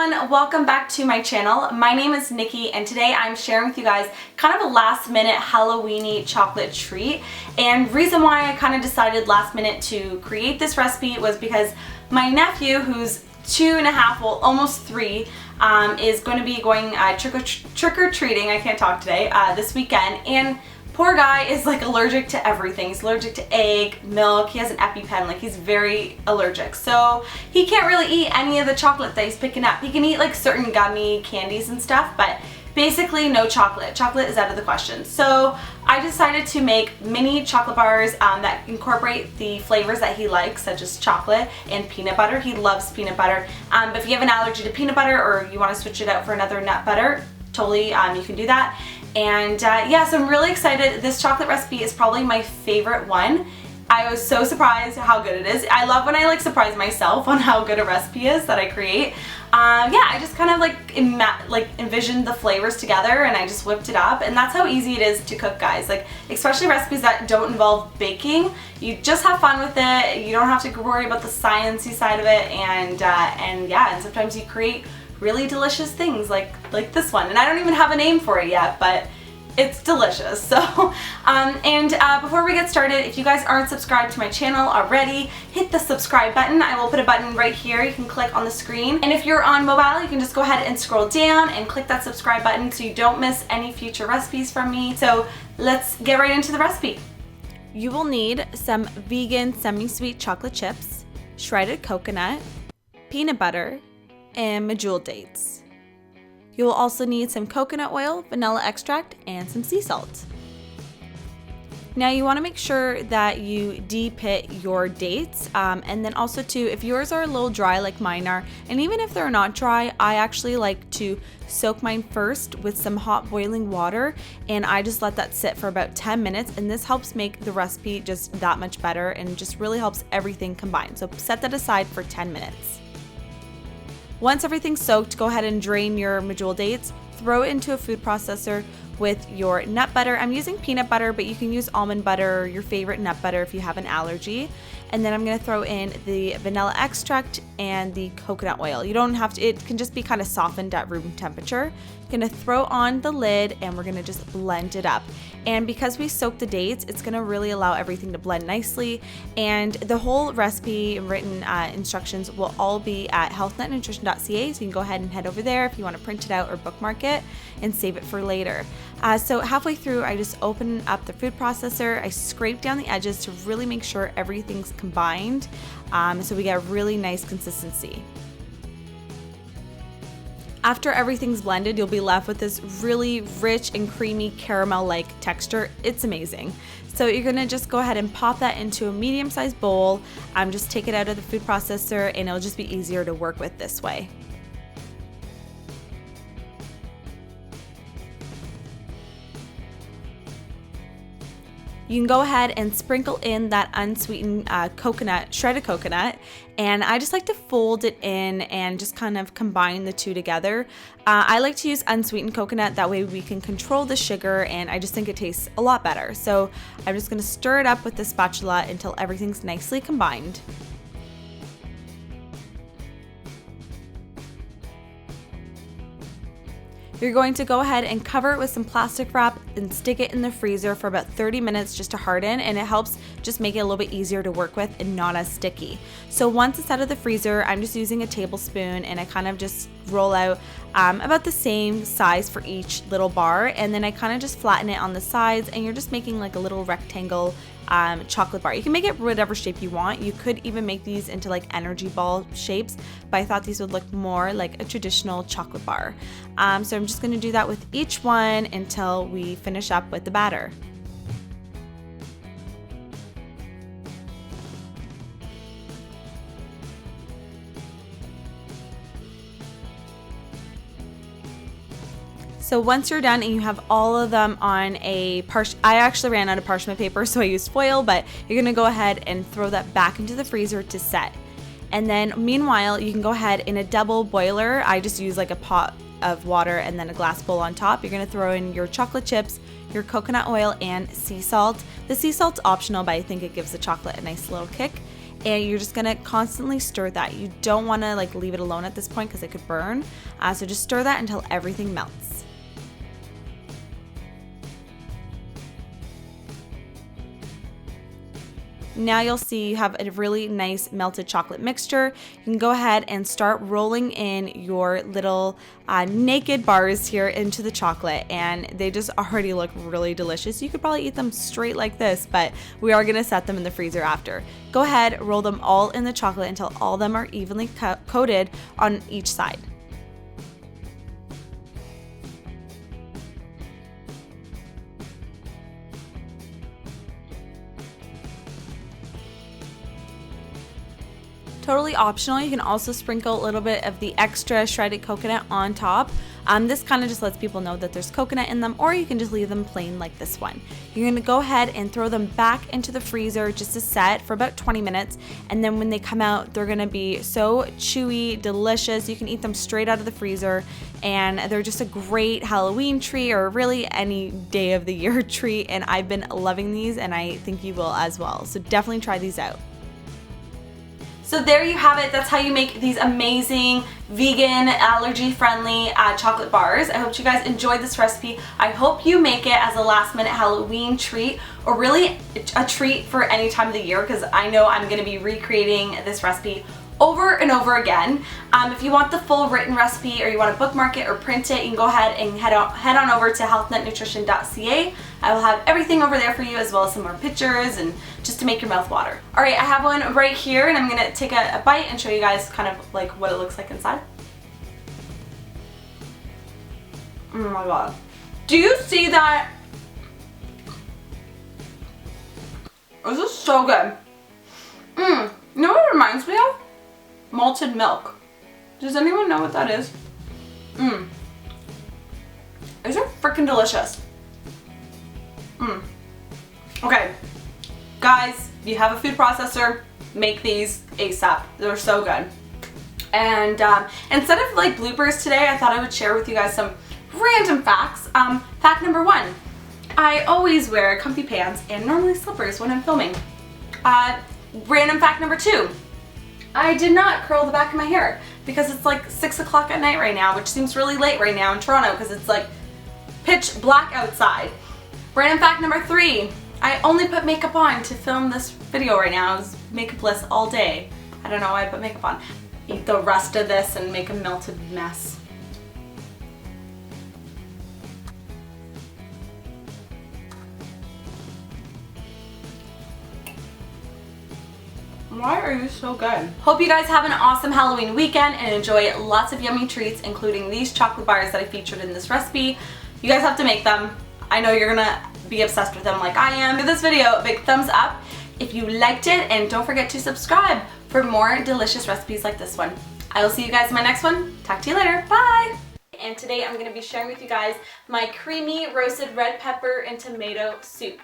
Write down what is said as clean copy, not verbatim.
everyone, welcome back to my channel. My name is Nikki and today I'm sharing with you guys kind of a last minute Halloween-y chocolate treat. And reason why I kind of decided last minute to create this recipe was because my nephew, who's 2.5, well almost 3, is going to be going trick-or-treating, I can't talk today, this weekend. And poor guy is like allergic to everything. He's allergic to egg, milk, he has an EpiPen, like he's very allergic. So he can't really eat any of the chocolate that he's picking up. He can eat like certain gummy candies and stuff, but basically no chocolate. Chocolate is out of the question. So I decided to make mini chocolate bars that incorporate the flavors that he likes, such as chocolate and peanut butter. He loves peanut butter. But if you have an allergy to peanut butter or you want to switch it out for another nut butter, totally you can do that. And yeah, so I'm really excited. This chocolate recipe is probably my favorite one. I was so surprised how good it is. I love when I like surprise myself on how good a recipe is that I create. Yeah, I just kind of like envisioned the flavors together and I just whipped it up, and that's how easy it is to cook, guys. Like especially recipes that don't involve baking. You just have fun with it. You don't have to worry about the sciencey side of it, and yeah, and sometimes you create really delicious things like this one, and I don't even have a name for it yet, but it's delicious. So before we get started, if you guys aren't subscribed to my channel already, hit the subscribe button. I will put a button right here you can click on the screen, and if you're on mobile you can just go ahead and scroll down and click that subscribe button so you don't miss any future recipes from me. So let's get right into the recipe. You will need some vegan semi-sweet chocolate chips, shredded coconut, peanut butter, and medjool dates. You will also need some coconut oil, vanilla extract, and some sea salt. Now you want to make sure that you de-pit your dates, and then also too, if yours are a little dry like mine are, and even if they're not dry, I actually like to soak mine first with some hot boiling water, and I just let that sit for about 10 minutes, and this helps make the recipe just that much better and just really helps everything combine. So set that aside for 10 minutes. Once everything's soaked, go ahead and drain your medjool dates, throw it into a food processor with your nut butter. I'm using peanut butter, but you can use almond butter or your favorite nut butter if you have an allergy. And then I'm gonna throw in the vanilla extract and the coconut oil. You don't have to, it can just be kind of softened at room temperature. You're gonna throw on the lid and we're gonna just blend it up. And because we soaked the dates, it's gonna really allow everything to blend nicely. And the whole recipe and written instructions will all be at healthnutnutrition.ca, so you can go ahead and head over there if you wanna print it out or bookmark it and save it for later. So halfway through, I just open up the food processor, I scrape down the edges to really make sure everything's combined, so we get a really nice consistency. After everything's blended, you'll be left with this really rich and creamy caramel-like texture. It's amazing. So you're gonna just go ahead and pop that into a medium-sized bowl. Just take it out of the food processor and it'll just be easier to work with this way. You can go ahead and sprinkle in that unsweetened coconut, shredded coconut, and I just like to fold it in and just kind of combine the two together. I like to use unsweetened coconut, that way we can control the sugar, and I just think it tastes a lot better. So I'm just gonna stir it up with the spatula until everything's nicely combined. You're going to go ahead and cover it with some plastic wrap and stick it in the freezer for about 30 minutes just to harden, and it helps just make it a little bit easier to work with and not as sticky. So once it's out of the freezer, I'm just using a tablespoon and I kind of just roll out about the same size for each little bar, and then I kind of just flatten it on the sides, and you're just making like a little rectangle chocolate bar. You can make it whatever shape you want. You could even make these into like energy ball shapes, but I thought these would look more like a traditional chocolate bar. So I'm just going to do that with each one until we finish up with the batter. So once you're done and you have all of them on I actually ran out of parchment paper, so I used foil, but you're gonna go ahead and throw that back into the freezer to set. And then meanwhile, you can go ahead in a double boiler. I just use like a pot of water and then a glass bowl on top. You're gonna throw in your chocolate chips, your coconut oil, and sea salt. The sea salt's optional, but I think it gives the chocolate a nice little kick. and you're just gonna constantly stir that. You don't wanna like leave it alone at this point because it could burn. So just stir that until everything melts. Now you'll see you have a really nice melted chocolate mixture. You can go ahead and start rolling in your little naked bars here into the chocolate, and they just already look really delicious. You could probably eat them straight like this, but we are gonna set them in the freezer after. Go ahead, roll them all in the chocolate until all of them are evenly coated on each side. Totally optional. You can also sprinkle a little bit of the extra shredded coconut on top. This kind of just lets people know that there's coconut in them, or you can just leave them plain like this one. You're gonna go ahead and throw them back into the freezer just to set for about 20 minutes. And then when they come out, they're gonna be so chewy, delicious. You can eat them straight out of the freezer, and they're just a great Halloween treat, or really any day of the year treat. And I've been loving these, and I think you will as well. So definitely try these out. So there you have it. That's how you make these amazing vegan, allergy-friendly chocolate bars. I hope you guys enjoyed this recipe. I hope you make it as a last-minute Halloween treat, or really a treat for any time of the year, because I know I'm going to be recreating this recipe over and over again. If you want the full written recipe, or you want to bookmark it or print it, you can go ahead and head on over to healthnutnutrition.ca. I will have everything over there for you, as well as some more pictures and just to make your mouth water. All right, I have one right here, and I'm gonna take a bite and show you guys kind of like what it looks like inside. Oh my god. Do you see that? This is so good. You know what it reminds me of? Malted milk. Does anyone know what that is? These are freaking delicious. Okay, guys, if you have a food processor, make these ASAP. They're so good. And instead of like bloopers today, I thought I would share with you guys some random facts. Fact number 1, I always wear comfy pants and normally slippers when I'm filming. Random fact number 2, I did not curl the back of my hair because it's like 6 o'clock at night right now, which seems really late right now in Toronto because it's like pitch black outside. Random fact number 3, I only put makeup on to film this video right now. I was makeupless all day. I don't know why I put makeup on. Eat the rest of this and make a melted mess. Why are you so good? Hope you guys have an awesome Halloween weekend and enjoy lots of yummy treats, including these chocolate bars that I featured in this recipe. You guys have to make them. I know you're gonna be obsessed with them like I am. Give this video a big thumbs up if you liked it, and don't forget to subscribe for more delicious recipes like this one. I will see you guys in my next one. Talk to you later. Bye! And today I'm gonna be sharing with you guys my creamy roasted red pepper and tomato soup.